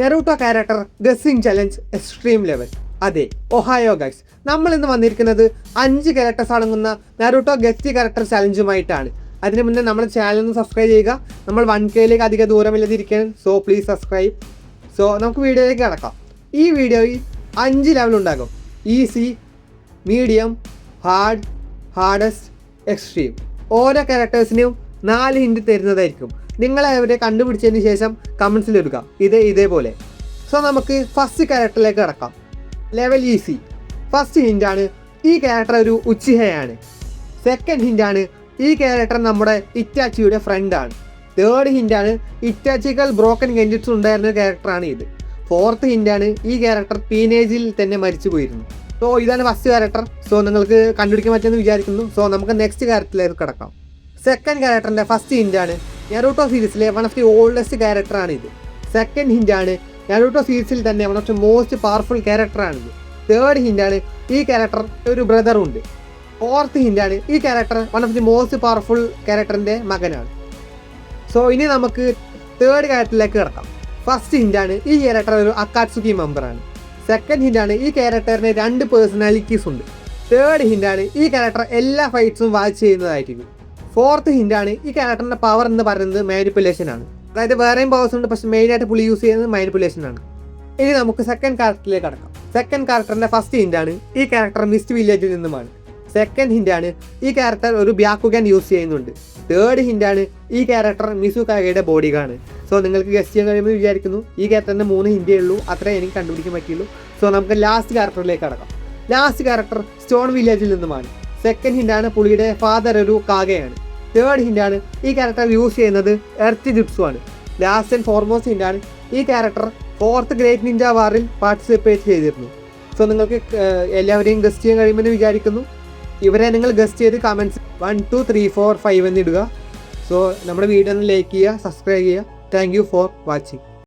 നെറൂട്ടോ character guessing challenge extreme level. അതെ, ഒഹായോ guys, നമ്മൾ ഇന്ന് വന്നിരിക്കുന്നത് 5 ക്യാരക്ടേഴ്സ് അടങ്ങുന്ന നെറൂട്ടോ ഗസ്റ്റ് ക്യാരക്ടർ ചലഞ്ചുമായിട്ടാണ്. അതിന് മുന്നേ നമ്മുടെ ചാനൽ ഒന്ന് സബ്സ്ക്രൈബ് ചെയ്യുക. നമ്മൾ 1Kയിലേക്ക് അധികം ദൂരമില്ലാതിരിക്കാൻ, സോ പ്ലീസ് സബ്സ്ക്രൈബ്. സോ നമുക്ക് വീഡിയോയിലേക്ക് കിടക്കാം. ഈ വീഡിയോയിൽ 5 ലെവൽ ഉണ്ടാകും: easy, medium, hard, hardest, extreme. ഓരോ ക്യാരക്ടേഴ്സിനും 4 ഹിൻറ്റ് തരുന്നതായിരിക്കും. നിങ്ങളെ അവരെ കണ്ടുപിടിച്ചതിന് ശേഷം കമൻസിൽ ഇടുക, ഇതേപോലെ. സോ നമുക്ക് ഫസ്റ്റ് ക്യാരക്ടറിലേക്ക് കിടക്കാം. Level easy. ഫസ്റ്റ് ഹിൻ്റാണ്, ഈ ക്യാരക്ടർ ഒരു ഉച്ചിഹയാണ്. സെക്കൻഡ് ഹിൻ്റാണ്, ഈ ക്യാരക്ടർ നമ്മുടെ ഇറ്റാച്ചിയുടെ ഫ്രണ്ടാണ്. തേർഡ് ഹിൻ്റാണ്, ഇറ്റാച്ചിക്കൽ ബ്രോക്കൺ ഗെൻജിറ്റ്സ് ഉണ്ടായിരുന്ന ക്യാരക്ടറാണ് ഇത്. ഫോർത്ത് ഹിൻ്റാണ്, ഈ ക്യാരക്ടർ ടീനേജിൽ തന്നെ മരിച്ചു പോയിരുന്നു. സോ ഇതാണ് ഫസ്റ്റ് ക്യാരക്ടർ. സോ നിങ്ങൾക്ക് കണ്ടുപിടിക്കാൻ പറ്റുമെന്ന് വിചാരിക്കുന്നു. സോ നമുക്ക് നെക്സ്റ്റ് ക്യാരക്ടറിലേക്ക് കിടക്കാം. സെക്കൻഡ് ക്യാരക്ടറിൻ്റെ ഫസ്റ്റ് ഹിൻ്റാണ്, നെറൂട്ടോ സീരീസിലെ വൺ ഓഫ് ദി ഓൾഡസ്റ്റ് ക്യാരക്ടറാണ് ഇത്. സെക്കൻഡ് ഹിൻ്റാണ്, നെറൂട്ടോ സീരീസിൽ തന്നെ one of the most powerful ക്യാരക്ടറാണിത്. തേർഡ് ഹിൻ്റാണ്, ഈ ക്യാരക്ടർ ഒരു ബ്രദറുണ്ട്. ഫോർത്ത് ഹിൻ്റാണ്, ഈ character one of the most powerful ക്യാരക്ടറിൻ്റെ മകനാണ്. സോ ഇനി നമുക്ക് തേർഡ് ക്യാരക്ടറിലേക്ക് കിടക്കാം. ഫസ്റ്റ് ഹിൻ്റാണ്, ഈ ക്യാരക്ടർ ഒരു അക്കാറ്റ്സുക്കി മെമ്പറാണ്. സെക്കൻഡ് ഹിൻ്റാണ്, ഈ ക്യാരക്ടറിന് 2 പേഴ്സണാലിറ്റീസ് ഉണ്ട്. തേർഡ് ഹിൻ്റാണ്, ഈ ക്യാരക്ടർ എല്ലാ ഫൈറ്റ്സും വാച്ച് ചെയ്യുന്നതായിരിക്കും. ഫോർത്ത് ഹിൻ്റാണ്, ഈ ക്യാരക്ടറിൻ്റെ പവർ എന്ന് പറയുന്നത് മാനിപ്പുലേഷൻ ആണ്. അതായത് വേറെയും പവേഴ്സ് ഉണ്ട്, പക്ഷേ മെയിനായിട്ട് പുള്ളി യൂസ് ചെയ്യുന്നത് മാനിപ്പുലേഷൻ ആണ്. ഇനി നമുക്ക് സെക്കൻഡ് ക്യാരക്ടറിലേക്ക് കടക്കാം. സെക്കൻഡ് ക്യാരക്ടറിൻ്റെ ഫസ്റ്റ് ഹിൻ്റാണ്, ഈ ക്യാരക്ടർ മിസ്റ്റ് വില്ലേജിൽ നിന്നുമാണ്. സെക്കൻഡ് ഹിൻ്റാണ്, ഈ ക്യാരക്ടർ ഒരു ബ്യാക്കുഗൻ യൂസ് ചെയ്യുന്നുണ്ട്. തേർഡ് ഹിൻ്റാണ്, ഈ ക്യാരക്ടർ മിസുകാഗയുടെ ബോഡിഗാണ്. സോ നിങ്ങൾക്ക് ഗസ്റ്റ് ചെയ്യാൻ കഴിയുമെന്ന് വിചാരിക്കുന്നു. ഈ ക്യാരക്ടറിന് 3 ഹിൻ്റേ ഉള്ളൂ, അത്രേ എനിക്ക് കണ്ടുപിടിക്കാൻ പറ്റുള്ളൂ. സോ നമുക്ക് ലാസ്റ്റ് ക്യാരക്ടറിലേക്ക് കടക്കാം. ലാസ്റ്റ് ക്യാരക്ടർ സ്റ്റോൺ വില്ലേജിൽ നിന്നുമാണ്. സെക്കൻഡ് ഹിൻ്റാണ്, പുള്ളിയുടെ ഫാദർ ഒരു കാഗയാണ്. തേർഡ് ഹിൻ്റാണ്, ഈ ക്യാരക്ടർ യൂസ് ചെയ്യുന്നത് എർത്ത് ജിപ്സു ആണ്. ലാസ്റ്റ് ആൻഡ് ഫോർമോസ്റ്റ് ഹിൻ്റാണ്, ഈ ക്യാരക്ടർ 4th ഗ്രേറ്റ് നിഞ്ച വാറിൽ പാർട്ടിസിപ്പേറ്റ് ചെയ്തിരുന്നു. സോ നിങ്ങൾക്ക് എല്ലാവരെയും ഗസ്റ്റ് ചെയ്യാൻ കഴിയുമെന്ന് വിചാരിക്കുന്നു. ഇവരെ നിങ്ങൾ ഗസ്റ്റ് ചെയ്ത് കമൻറ്റ്സ് 1 2 3 4 5 എന്നിടുക. സോ നമ്മുടെ വീഡിയോ ഒന്ന് ലൈക്ക് ചെയ്യുക, സബ്സ്ക്രൈബ് ചെയ്യുക. Thank you for watching.